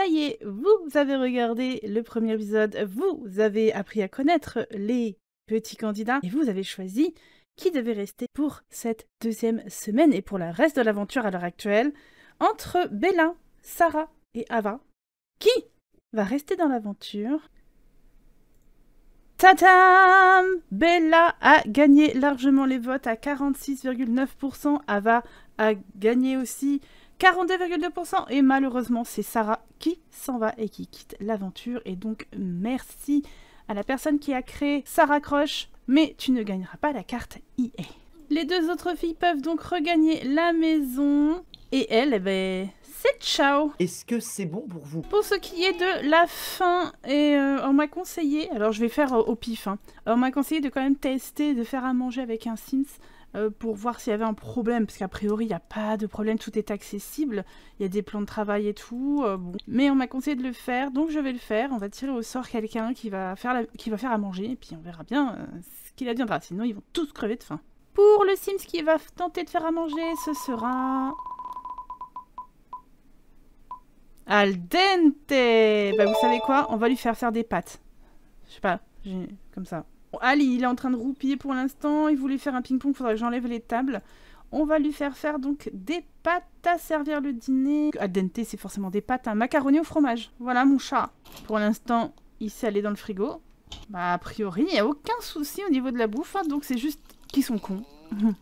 ça y est, vous avez regardé le premier épisode, vous avez appris à connaître les petits candidats et vous avez choisi qui devait rester pour cette deuxième semaine et pour le reste de l'aventure à l'heure actuelle entre Bella, Sarah et Ava. Qui va rester dans l'aventure? Tadam! Bella a gagné largement les votes à 46,9%. Ava a gagné aussi 42,2%. Et malheureusement, c'est Sarah qui s'en va et qui quitte l'aventure. Et donc, merci à la personne qui a créé Sarah Crush. Mais tu ne gagneras pas la carte EA. Les deux autres filles peuvent donc regagner la maison. Et elle, eh ben, c'est ciao. Est-ce que c'est bon pour vous? Pour ce qui est de la fin, et on m'a conseillé, alors je vais faire au pif, hein, on m'a conseillé de quand même tester, de faire à manger avec un Sims pour voir s'il y avait un problème, parce qu'a priori il n'y a pas de problème, tout est accessible, il y a des plans de travail et tout, bon. Mais on m'a conseillé de le faire, donc je vais le faire, on va tirer au sort quelqu'un qui va faire à manger, et puis on verra bien ce qu'il adviendra, sinon ils vont tous crever de faim. Pour le Sims qui va tenter de faire à manger, ce sera... Al dente. Bah vous savez quoi? On va lui faire des pâtes. Je sais pas, comme ça. Bon, Ali, il est en train de roupiller pour l'instant. Il voulait faire un ping-pong, faudrait que j'enlève les tables. On va lui faire donc des pâtes à servir le dîner. Al dente, c'est forcément des pâtes, un macaroni au fromage. Voilà mon chat. Pour l'instant, il s'est allé dans le frigo. Bah a priori, il n'y a aucun souci au niveau de la bouffe, hein, donc c'est juste qu'ils sont cons.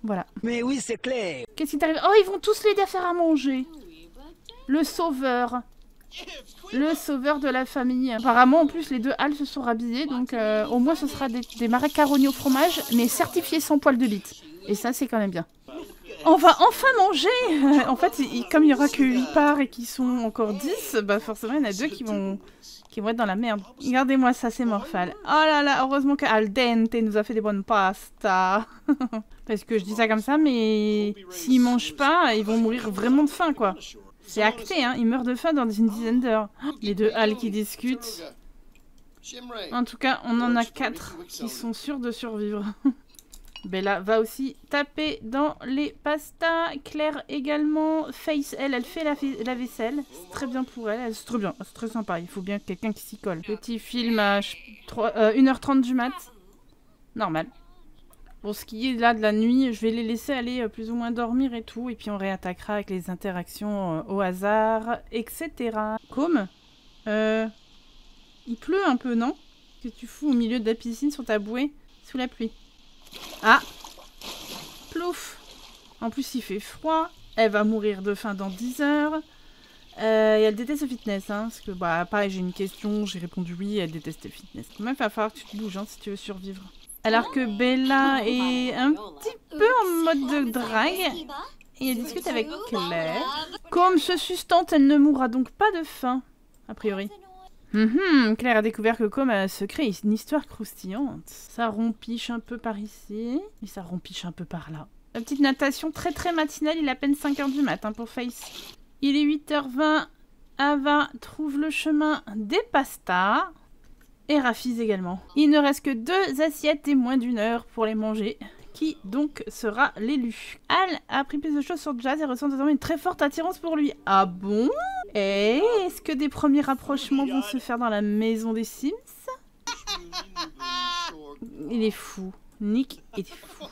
Voilà. Mais oui, c'est clair. Qu'est-ce qui t'arrive? Oh, ils vont tous l'aider à faire à manger. Le sauveur. Le sauveur de la famille. Apparemment, en plus, les deux Hal se sont rhabillés, donc au moins ce sera des macaroni au fromage, mais certifiés sans poil de bite. Et ça, c'est quand même bien. On va enfin manger. En fait, comme il n'y aura que 8 parts et qu'ils sont encore 10, bah forcément, il y en a 2 qui vont être dans la merde. Regardez-moi ça, c'est morphal. Oh là là, heureusement que Al dente nous a fait des bonnes pastas. Parce que je dis ça comme ça, mais s'ils mangent pas, ils vont mourir vraiment de faim, quoi. C'est acté, hein, ils meurent de faim dans une dizaine d'heures. Les deux Hal qui discutent. En tout cas, on en a 4 qui sont sûrs de survivre. Bella va aussi taper dans les pastas. Claire également. Face, elle fait la vaisselle. C'est très bien pour elle. C'est très bien, c'est très sympa. Il faut bien quelqu'un qui s'y colle. Petit film à 1h30 du mat. Normal. Pour ce qui est là de la nuit, je vais les laisser aller plus ou moins dormir et tout. Et puis on réattaquera avec les interactions au hasard, etc. Comme il pleut un peu, non? Qu'est-ce que tu fous au milieu de la piscine sur ta bouée sous la pluie? Ah! Plouf! En plus il fait froid. Elle va mourir de faim dans 10 heures. Et elle déteste le fitness, hein, parce que bah pareil, j'ai une question, j'ai répondu oui, elle déteste le fitness. Quand même, il va falloir que tu te bouges, hein, si tu veux survivre. Alors que Bella est un petit peu en mode de drague. Et elle discute avec Claire. Comme se sustente, elle ne mourra donc pas de faim, a priori. Claire a découvert que comme un secret, une histoire croustillante. Ça rompiche un peu par ici, et ça rompiche un peu par là. La petite natation très très matinale, il est à peine 5h du matin pour Face. Il est 8h20, Ava trouve le chemin des pastas. Et Raffiz également. Il ne reste que 2 assiettes et moins d'1 heure pour les manger. Qui donc sera l'élu? Hal a appris plus de choses sur Jazz et ressent désormais une très forte attirance pour lui. Ah bon? Et est-ce que des premiers rapprochements vont se faire dans la maison des Sims? Il est fou. Nick est fou.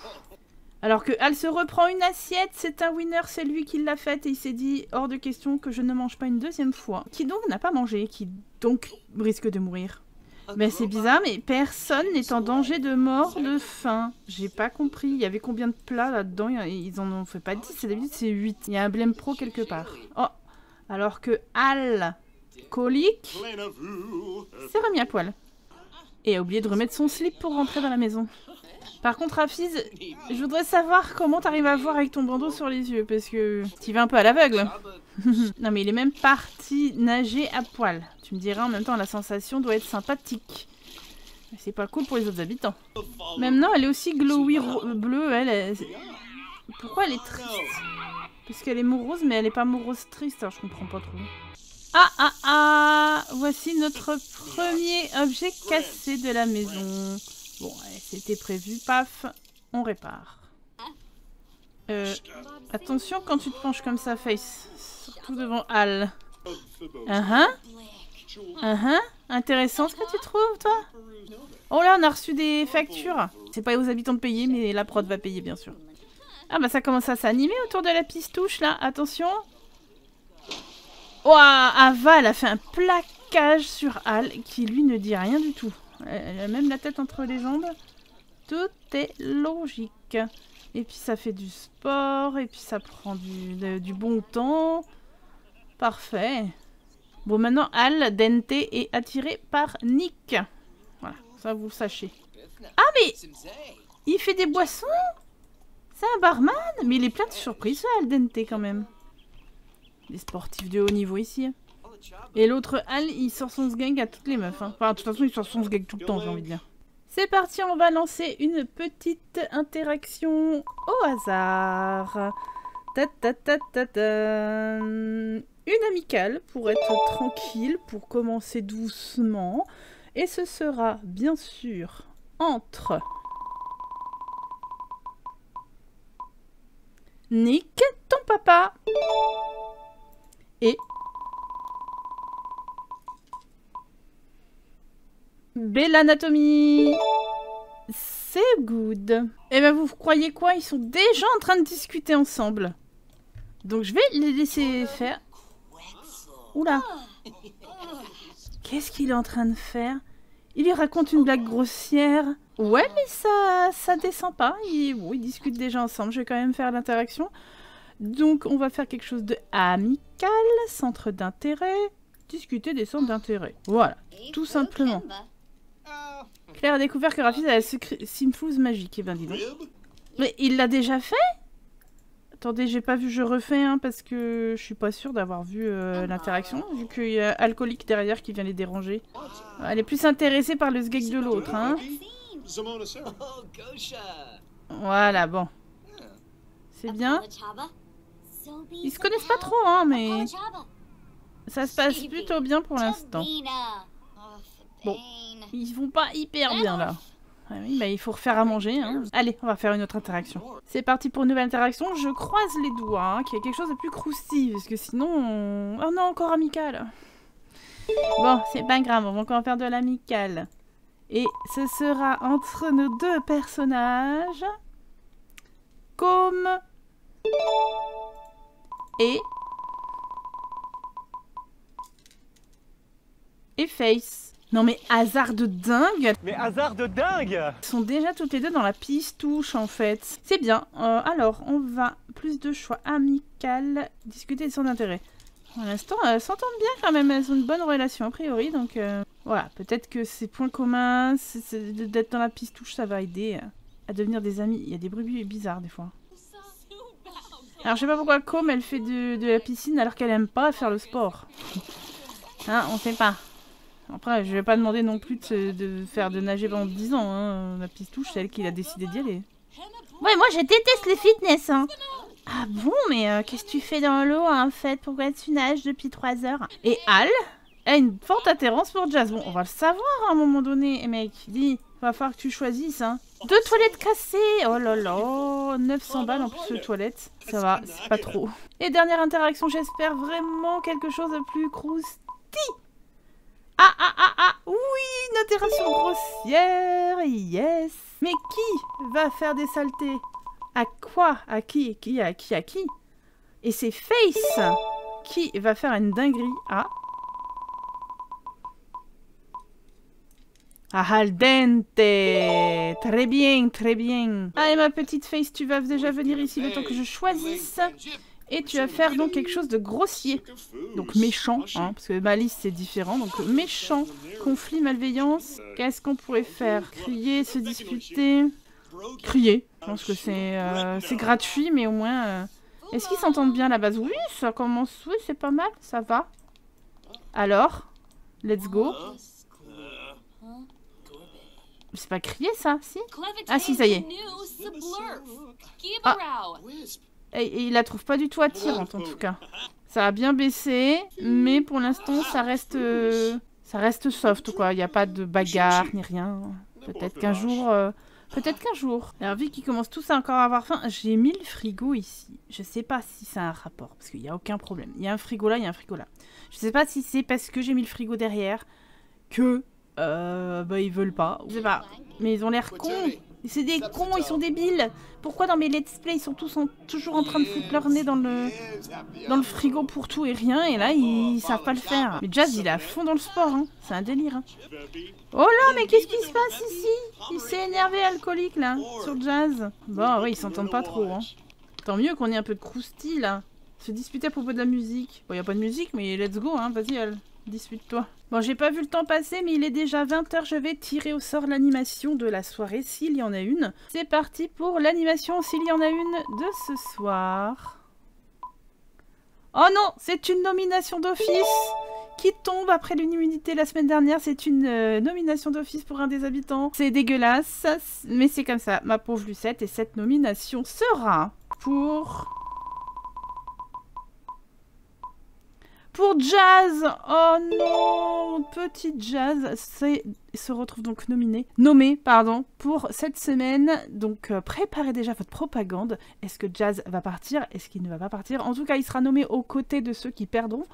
Alors que Hal se reprend une assiette, c'est un winner, c'est lui qui l'a faite et il s'est dit hors de question que je ne mange pas une deuxième fois. Qui donc n'a pas mangé, qui donc risque de mourir. Mais c'est bizarre, mais personne n'est en danger de mort de faim. J'ai pas compris. Il y avait combien de plats là-dedans? Ils en ont fait pas 10, d'habitude c'est 8. Il y a un blême pro quelque part. Oh! Alors que Hal, colique, s'est remis à poil. Et a oublié de remettre son slip pour rentrer dans la maison. Par contre, Raffiz, je voudrais savoir comment t'arrives à voir avec ton bandeau sur les yeux, parce que tu vas un peu à l'aveugle. Non mais il est même parti nager à poil. Tu me diras en même temps la sensation doit être sympathique. Mais c'est pas cool pour les autres habitants. Même non, elle est aussi glowy bleue, elle. Pourquoi elle est triste? Parce qu'elle est morose, mais elle est pas morose triste, alors je comprends pas trop. Voici notre premier objet cassé de la maison. Bon, c'était prévu, paf, on répare. Attention quand tu te penches comme ça, Face. Surtout devant Hal. Intéressant ce que tu trouves, toi? Oh là, on a reçu des factures. C'est pas aux habitants de payer, mais la prod va payer, bien sûr. Ah bah ça commence à s'animer autour de la pistouche, là. Attention. Ouah, Ava, elle a fait un plaquage sur Al, qui lui ne dit rien du tout. Elle a même la tête entre les jambes. Tout est logique. Et puis ça fait du sport, et puis ça prend du bon temps. Parfait. Bon, maintenant, Al Dente est attiré par Nick. Voilà, ça vous le sachez. Ah, mais il fait des boissons? C'est un barman? Mais il est plein de surprises, Al Dente, quand même. Des sportifs de haut niveau ici. Et l'autre Al, il sort son sgeg à toutes les meufs. Hein. Enfin, de toute façon, il sort son sgeg tout le temps, j'ai envie de dire. C'est parti, on va lancer une petite interaction au hasard. Ta ta ta ta ta. Une amicale pour être tranquille, pour commencer doucement. Et ce sera bien sûr entre Nick, ton papa, et Bellanatomie. C'est good. Et ben vous croyez quoi? Ils sont déjà en train de discuter ensemble. Donc je vais les laisser faire. Oula. Qu'est-ce qu'il est en train de faire? Il lui raconte une blague grossière. Ouais, mais ça descend pas. Bon, ils discutent déjà ensemble. Je vais quand même faire l'interaction. Donc on va faire quelque chose de amical. Centre d'intérêt. Discuter des centres d'intérêt. Voilà, tout simplement. Claire a découvert que Rafis a la simflouse magique. Eh ben dis donc. Mais il l'a déjà fait? Attendez, j'ai pas vu, je refais, hein, parce que je suis pas sûre d'avoir vu l'interaction, vu qu'il y a Alcoolique derrière qui vient les déranger. Elle est plus intéressée par le sgeg de l'autre, hein. Voilà, bon. C'est bien. Ils se connaissent pas trop, hein, mais ça se passe plutôt bien pour l'instant. Bon, ils vont pas hyper bien, là. Ah oui, bah il faut refaire à manger. Hein. Allez, on va faire une autre interaction. C'est parti pour une nouvelle interaction. Je croise les doigts, hein, qu'il y a quelque chose de plus croustillant, parce que sinon... Oh non, encore amical. Bon, c'est pas grave, on va encore faire de l'amical. Et ce sera entre nos deux personnages... Comme... Et Face. Non mais hasard de dingue! Mais hasard de dingue! Ils sont déjà toutes les deux dans la pistouche en fait. C'est bien. Alors, on va... Plus de choix amical. Discuter de son intérêt. Pour l'instant, elles s'entendent bien quand même. Elles ont une bonne relation a priori. Donc voilà, peut-être que ces points communs, d'être dans la pistouche, ça va aider à devenir des amis. Il y a des bruits bizarres des fois. Alors je sais pas pourquoi Com elle fait de la piscine alors qu'elle aime pas faire le sport. Hein, on sait pas. Après, je vais pas demander non plus de faire de nager pendant 10 ans, hein. La pistouche, c'est elle qui a décidé d'y aller. Ouais, moi je déteste le fitness, hein. Ah bon, mais qu'est-ce que tu fais dans l'eau, en fait? Pourquoi tu nages depuis 3 heures? Et Al a une forte attirance pour Jazz. Bon, on va le savoir à un moment donné. Et mec, dis, va falloir que tu choisisses, hein. 2 toilettes cassées. Oh là là, 900 balles en plus de toilettes. Ça va, c'est pas trop. Et dernière interaction, j'espère vraiment quelque chose de plus croustillant. Oui, une interaction grossière, yes. Mais qui va faire des saletés? À quoi? À qui? À qui? Et c'est Face qui va faire une dinguerie à... Al Dente. Très bien, très bien. Allez ma petite Face, tu vas déjà venir ici le temps que je choisisse. Et tu vas faire donc quelque chose de grossier. Donc méchant, hein, parce que malice c'est différent. Donc méchant, conflit, malveillance. Qu'est-ce qu'on pourrait faire? Crier, se disputer. Crier. Je pense que c'est gratuit, mais au moins... Est-ce qu'ils s'entendent bien à la base? Oui, ça commence... Oui, c'est pas mal, ça va. Alors, let's go. C'est pas crier ça, si? Ah si, ça y est. Ah. Et il la trouve pas du tout attirante en tout cas. Ça a bien baissé, mais pour l'instant ça reste soft quoi. Il n'y a pas de bagarre ni rien. Peut-être qu'un jour Peut-être qu'un jour. Alors vu qu'ils commencent tous à encore avoir faim, j'ai mis le frigo ici. Je sais pas si ça a un rapport, parce qu'il n'y a aucun problème. Il y a un frigo là, il y a un frigo là. Je sais pas si c'est parce que j'ai mis le frigo derrière que ils veulent pas. Je sais pas. Mais ils ont l'air cons. C'est des cons, ils sont débiles. Pourquoi dans mes let's play ils sont tous toujours en train de foutre leur nez dans le frigo pour tout et rien, et là ils savent pas le faire. Mais Jazz il est à fond dans le sport, hein. C'est un délire. Hein. Oh là, mais qu'est-ce qui se passe ici? Il s'est énervé alcoolique là, sur Jazz. Bon ouais, ils s'entendent pas trop. Hein. Tant mieux qu'on ait un peu de croustille là. Se disputer à propos de la musique. Bon, y a pas de musique, mais let's go, hein. Vas-y, Al, dispute-toi. Bon, j'ai pas vu le temps passer, mais il est déjà 20 h. Je vais tirer au sort l'animation de la soirée, s'il y en a une. C'est parti pour l'animation, s'il y en a une, de ce soir. Oh non, c'est une nomination d'office qui tombe après l'unanimité la semaine dernière. C'est une nomination d'office pour un des habitants. C'est dégueulasse, mais c'est comme ça, ma pauvre Lucette. Et cette nomination sera pour Jazz. Oh non, petit Jazz se retrouve donc nommé pour cette semaine. Donc préparez déjà votre propagande. Est-ce que Jazz va partir? Est-ce qu'il ne va pas partir? En tout cas, il sera nommé aux côtés de ceux qui perdront.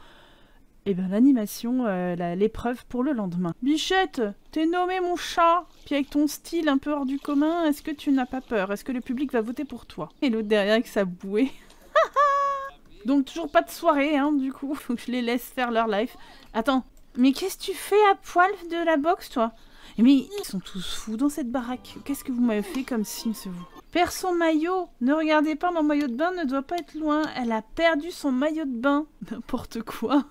Et bien l'animation, l'épreuve pour le lendemain. Bichette, t'es nommé mon chat. Puis avec ton style un peu hors du commun, est-ce que tu n'as pas peur? Est-ce que le public va voter pour toi? Et l'autre derrière avec sa bouée. Donc toujours pas de soirée, hein, du coup. Faut que je les laisse faire leur life. Attends, mais qu'est-ce que tu fais à poil de la boxe, toi? Mais ils sont tous fous dans cette baraque. Qu'est-ce que vous m'avez fait comme signe, c'est vous? Perd son maillot. Ne regardez pas, mon maillot de bain ne doit pas être loin. Elle a perdu son maillot de bain. N'importe quoi.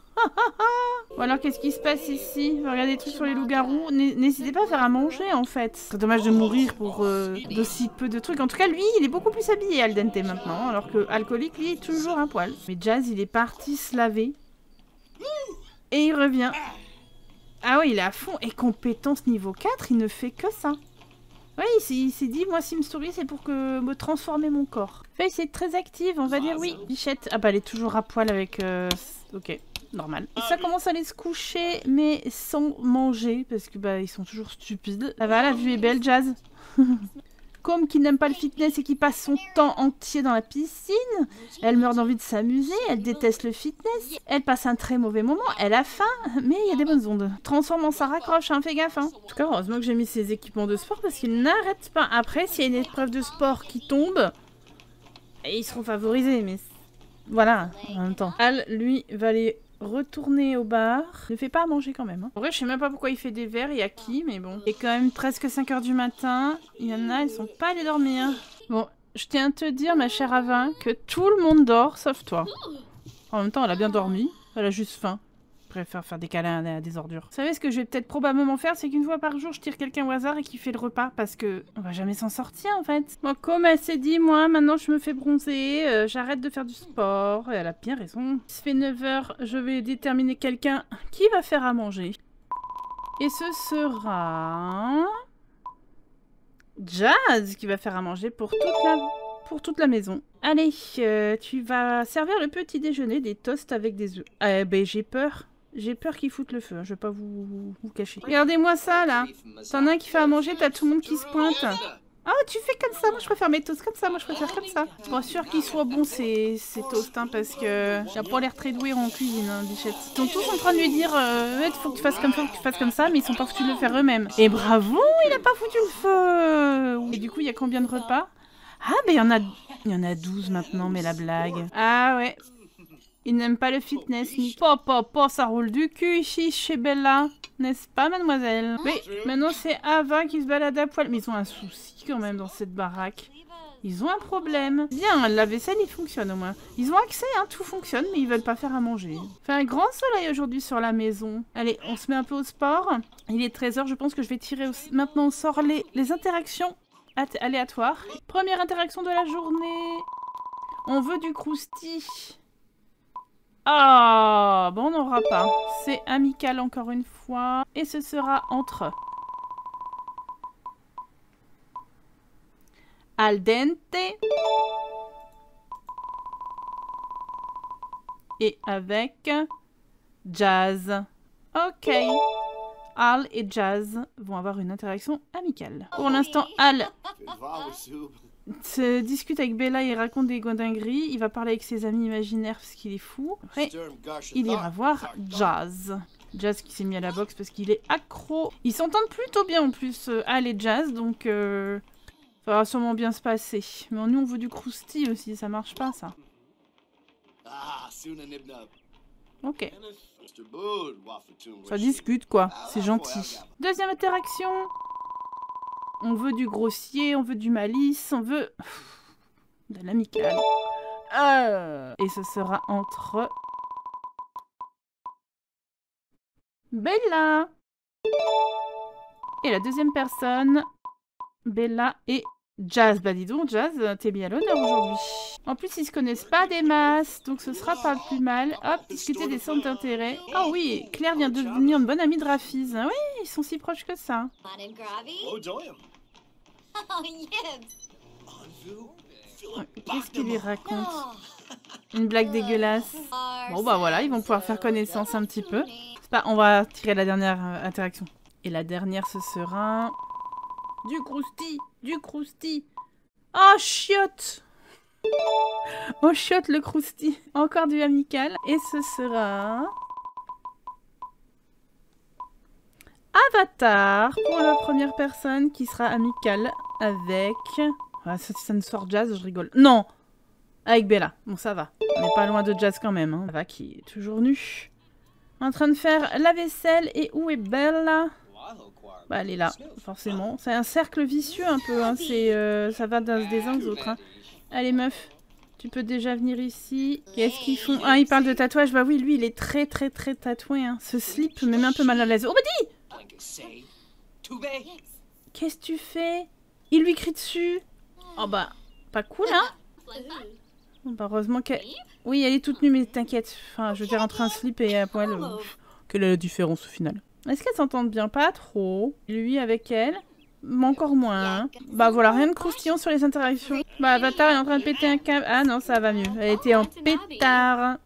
Ou alors qu'est-ce qui se passe ici? Regardez des trucs sur les loups-garous. N'hésitez pas à faire à manger, en fait. C'est dommage de mourir pour d'aussi peu de trucs. En tout cas, lui, il est beaucoup plus habillé, Al dente, maintenant. Alors que alcoolique, lui, est toujours un poil. Mais Jazz, il est parti se laver. Et il revient. Ah oui, il est à fond. Et compétence niveau 4, il ne fait que ça. Oui, il s'est dit, moi, Sim Story, c'est pour me transformer mon corps. Faye, c'est très active, on va dire oui. Bichette, ah bah, elle est toujours à poil avec... Ok, normal. Et ça commence à aller se coucher, mais sans manger, parce que bah, ils sont toujours stupides. Ça va, la vue est belle, Jazz. Comme qui n'aime pas le fitness et qui passe son temps entier dans la piscine. Elle meurt d'envie de s'amuser, elle déteste le fitness. Elle passe un très mauvais moment, elle a faim, mais il y a des bonnes ondes. Transforme en ça raccroche, hein, fais gaffe. Hein. En tout cas, heureusement que j'ai mis ces équipements de sport parce qu'ils n'arrêtent pas. Après, s'il y a une épreuve de sport qui tombe, ils seront favorisés, mais voilà, en même temps. Al, lui, va aller retourner au bar. Ne fait pas à manger quand même. Hein. En vrai, je sais même pas pourquoi il fait des verres, il y a qui, mais bon. Il est quand même presque 5 h du matin. Il y en a, ils sont pas allés dormir. Bon, je tiens à te dire, ma chère Avin, que tout le monde dort, sauf toi. En même temps, elle a bien dormi. Elle a juste faim. Je préfère faire des câlins à des ordures. Vous savez ce que je vais peut-être probablement faire, c'est qu'une fois par jour, je tire quelqu'un au hasard et qui fait le repas, parce que on va jamais s'en sortir, en fait. Moi, comme elle s'est dit, moi, maintenant, je me fais bronzer, j'arrête de faire du sport, et elle a bien raison. Il se fait 9 h, je vais déterminer quelqu'un qui va faire à manger. Et ce sera... Jazz qui va faire à manger pour toute la maison. Allez, tu vas servir le petit déjeuner, des toasts avec des œufs. Ben, j'ai peur. J'ai peur qu'ils foutent le feu, hein. Je vais pas vous cacher. Regardez-moi ça, là. T'en as un qui fait à manger, t'as tout le monde qui se pointe. Ah, tu fais comme ça, moi je préfère mes toasts comme ça, moi je préfère comme ça. Je suis pas sûre qu'ils soient bons ces toasts, hein, parce que j'ai pas l'air très doué en cuisine, hein, Bichette. Ils sont tous en train de lui dire, ouais, faut que tu fasses comme ça, faut que tu fasses comme ça, mais ils sont pas foutus de le faire eux-mêmes. Et bravo, il a pas foutu le feu. Et du coup, il y a combien de repas? Ah, ben il y en a 12 maintenant, mais la blague. Ah ouais. Il n'aime pas le fitness, ni pas, ça roule du cul ici chez Bella. N'est-ce pas, mademoiselle? Oui, maintenant c'est Ava qui se balade à poil. Mais ils ont un souci quand même dans cette baraque. Ils ont un problème. Bien, la vaisselle, il fonctionne au moins. Ils ont accès, hein, tout fonctionne, mais ils veulent pas faire à manger. Fait un grand soleil aujourd'hui sur la maison. Allez, on se met un peu au sport. Il est 13 h, je pense que je vais tirer maintenant au sort les interactions aléatoires. Première interaction de la journée. On veut du crousti. Ah, bon, on n'aura pas. C'est amical encore une fois. Et ce sera entre al dente et avec Jazz. Ok. Al et Jazz vont avoir une interaction amicale. Pour l'instant, Al se discute avec Bella et raconte des dingueries. Il va parler avec ses amis imaginaires parce qu'il est fou. Après, il ira voir Jazz. Jazz qui s'est mis à la boxe parce qu'il est accro. Ils s'entendent plutôt bien en plus, Al et Jazz, donc ça va sûrement bien se passer. Mais nous, on veut du croustillant aussi, ça marche pas ça. Ok. Ça discute quoi, c'est gentil. Deuxième interaction. On veut du grossier, on veut du malice, on veut de l'amical. Et ce sera entre Bella et la deuxième personne, Bella et Jazz. Bah dis donc, Jazz, t'es mis à l'honneur aujourd'hui. En plus, ils se connaissent pas des masses, donc ce sera pas plus mal. Hop, discuter des centres d'intérêt. Ah oui, Claire vient de devenir une bonne amie de Rafiz. Oui, ils sont si proches que ça. Qu'est-ce qu'il lui raconte? Une blague dégueulasse. Bon bah voilà, ils vont pouvoir faire connaissance un petit peu. Pas, on va tirer la dernière interaction. Et la dernière, ce sera... Du crousti, du crousti. Oh, chiotte. Oh, chiotte le crousti. Encore du amical. Et ce sera... Avatar pour la première personne qui sera amicale avec... Ah, ça ne sort Jazz, je rigole. Non, avec Bella. Bon, ça va. On n'est pas loin de Jazz quand même. Hein. Ava qui est toujours nue. En train de faire la vaisselle. Et où est Bella? Bah, elle est là, forcément. C'est un cercle vicieux un peu. Hein. Ça va des uns aux autres. Hein. Allez, meuf. Tu peux déjà venir ici. Qu'est-ce qu'ils font? Ah, ils parlent de tatouage. Bah oui, lui, il est très tatoué. Hein. Ce slip me met un peu mal à l'aise. Oh, bah dis! Qu'est-ce que tu fais? Il lui crie dessus. Oh bah, pas cool, hein? Bah, heureusement qu'elle... Oui, elle est toute nue, mais t'inquiète. Enfin, je veux dire, entre un slip et un poil... Quelle est la différence au final? Est-ce qu'elles s'entendent bien? Pas trop. Lui avec elle, mais encore moins. Hein. Bah voilà, rien de croustillant sur les interactions. Bah, Avatar est en train de péter un câble. Ah non, ça va mieux. Elle était en pétard.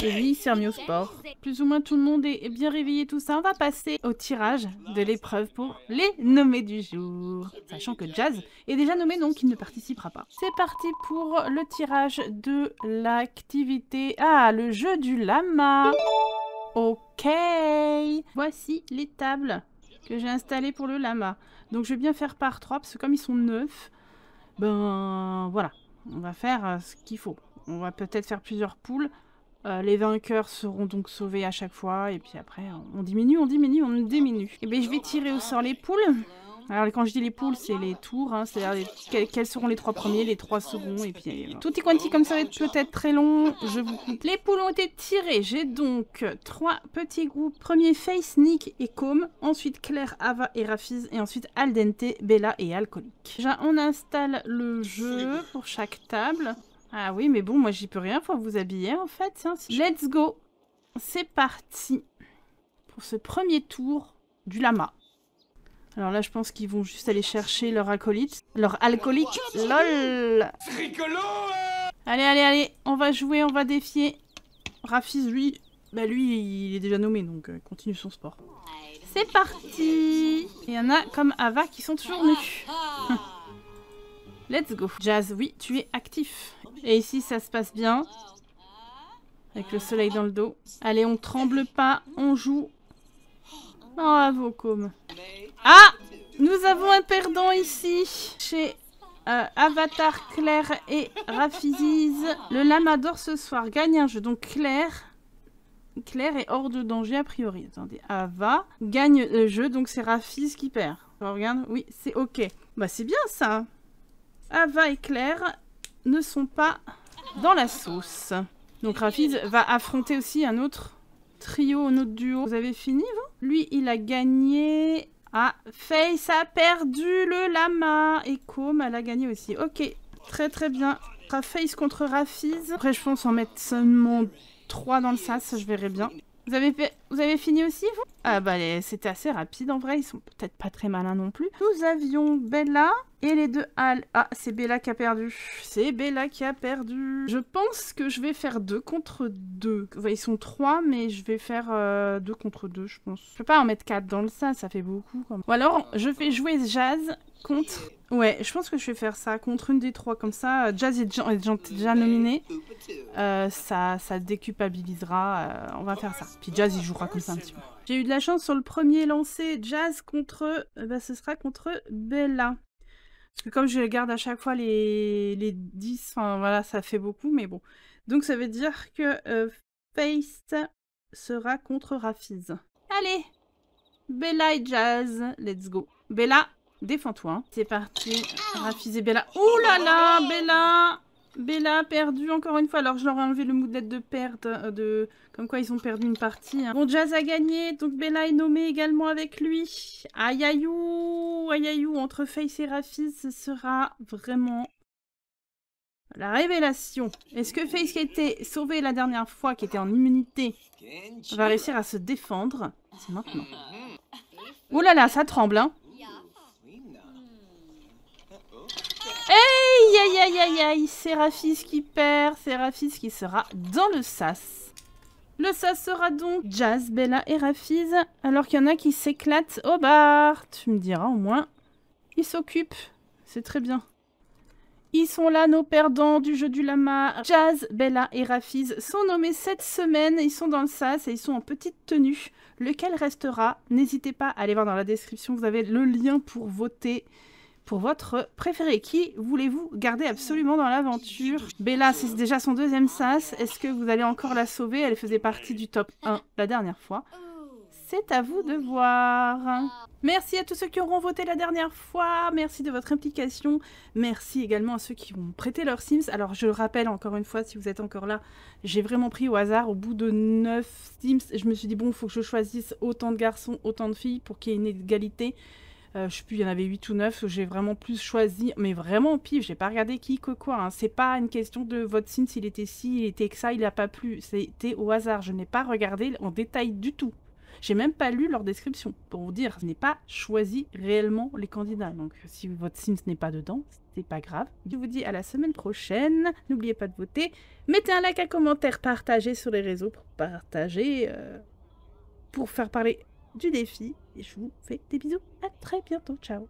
Et lui, il s'est remis au sport. Plus ou moins tout le monde est bien réveillé, tout ça. On va passer au tirage de l'épreuve pour les nommés du jour. Sachant que Jazz est déjà nommé, donc il ne participera pas. C'est parti pour le tirage de l'activité. Ah, le jeu du lama. Ok. Voici les tables que j'ai installées pour le lama. Donc je vais bien faire par 3, parce que comme ils sont 9, ben voilà. On va faire ce qu'il faut. On va peut-être faire plusieurs poules. Les vainqueurs seront donc sauvés à chaque fois. Et puis après, on diminue, on diminue. Et bien, je vais tirer au sort les poules. Alors, quand je dis les poules, c'est les tours. Hein, c'est-à-dire quels seront les 3 premiers, les 3 seconds. Et puis, tout est quanti, comme ça va être peut-être très long. Je vous coupe. Les poules ont été tirées. J'ai donc 3 petits groupes. Premier, Face, Nick et Com. Ensuite, Claire, Ava et Rafiz. Et ensuite, Al Dente, Bella et Alcoolique. Déjà, on installe le jeu pour chaque table. Ah oui, mais bon, moi j'y peux rien, faut vous habiller en fait. Hein. Let's go. C'est parti pour ce premier tour du lama. Alors là, je pense qu'ils vont juste aller chercher leur acolyte. Leur alcoolique. LOL. Allez, on va jouer, on va défier. Rafiz, lui, bah lui, il est déjà nommé, donc continue son sport. C'est parti. Il y en a comme Ava qui sont toujours nus. Let's go. Jazz, oui, tu es actif. Et ici, ça se passe bien. Avec le soleil dans le dos. Allez, on tremble pas, on joue. Bravo, Com. Ah! Nous avons un perdant ici. Chez Avatar, Claire et Rafiziz. Le lama d'or ce soir gagne un jeu. Donc Claire est hors de danger a priori. Attendez, Ava gagne le jeu. Donc c'est Rafiz qui perd. On regarde. Oui, c'est ok. Bah c'est bien ça. Ava et Claire ne sont pas dans la sauce. Donc Rafiz va affronter aussi un autre trio, un autre duo. Vous avez fini, vous? Lui, il a gagné... Ah, Face a perdu le lama. Et Com, elle a gagné aussi. Ok, très bien. Face contre Rafiz. Après, je pense en mettre seulement 3 dans le sas, je verrai bien. Vous Vous avez fini aussi, vous? Ah bah c'était assez rapide en vrai, ils sont peut-être pas très malins non plus. Nous avions Bella et les deux Al. Ah, c'est Bella qui a perdu. C'est Bella qui a perdu. Je pense que je vais faire 2 contre 2. Ils sont 3, mais je vais faire 2 contre 2, je pense. Je peux pas en mettre 4 dans le ça fait beaucoup. Ou alors, je vais jouer Jazz contre... Ouais, je pense que je vais faire ça contre une des 3, comme ça. Jazz est déjà nominé. Ça déculpabilisera. On va faire ça. Puis Jazz, il jouera comme ça un petit peu. J'ai eu de la chance sur le premier lancé. Jazz contre... ce sera contre Bella. Parce que comme je garde à chaque fois les 10, enfin voilà, ça fait beaucoup, mais bon. Donc ça veut dire que Face sera contre Rafiz. Allez, Bella et Jazz, let's go. Bella, défends-toi. Hein. C'est parti, Rafiz et Bella. Ouh là là, Bella! Bella a perdu encore une fois. Alors je leur ai enlevé le moodlet de perte, comme quoi ils ont perdu une partie. Hein. Bon, Jazz a gagné, donc Bella est nommée également avec lui. Aïe aïe ou, entre Face et Rafiz, ce sera vraiment la révélation. Est-ce que Face qui a été sauvé la dernière fois, qui était en immunité, va réussir à se défendre? C'est maintenant. Oh là là, ça tremble, hein. Aïe aïe aïe aïe, c'est Rafiz qui perd, c'est Rafiz qui sera dans le sas. Le sas sera donc Jazz, Bella et Rafiz, alors qu'il y en a qui s'éclatent au bar. Tu me diras au moins, ils s'occupent, c'est très bien. Ils sont là, nos perdants du jeu du lama. Jazz, Bella et Rafiz sont nommés cette semaine, ils sont dans le sas et ils sont en petite tenue. Lequel restera? N'hésitez pas à aller voir dans la description, vous avez le lien pour voter. Pour votre préféré, qui voulez-vous garder absolument dans l'aventure? Bella, c'est déjà son 2e sas. Est-ce que vous allez encore la sauver? Elle faisait partie du top 1 la dernière fois. C'est à vous de voir. Merci à tous ceux qui auront voté la dernière fois. Merci de votre implication. Merci également à ceux qui vont prêter leurs Sims. Alors, je le rappelle encore une fois, si vous êtes encore là, j'ai vraiment pris au hasard. Au bout de 9 Sims, je me suis dit, bon, il faut que je choisisse autant de garçons, autant de filles pour qu'il y ait une égalité. Je sais plus, il y en avait 8 ou 9, j'ai vraiment plus choisi, mais vraiment au pif, j'ai pas regardé qui que quoi, hein. C'est pas une question de votre Sims, s'il était ci, il était que ça, il a pas plu, c'était au hasard, je n'ai pas regardé en détail du tout. J'ai même pas lu leur description, pour vous dire, je n'ai pas choisi réellement les candidats, donc si votre Sims n'est pas dedans, c'est pas grave. Je vous dis à la semaine prochaine, n'oubliez pas de voter, mettez un like, un commentaire, partagez sur les réseaux pour partager, pour faire parler du défi. Et je vous fais des bisous. À très bientôt. Ciao.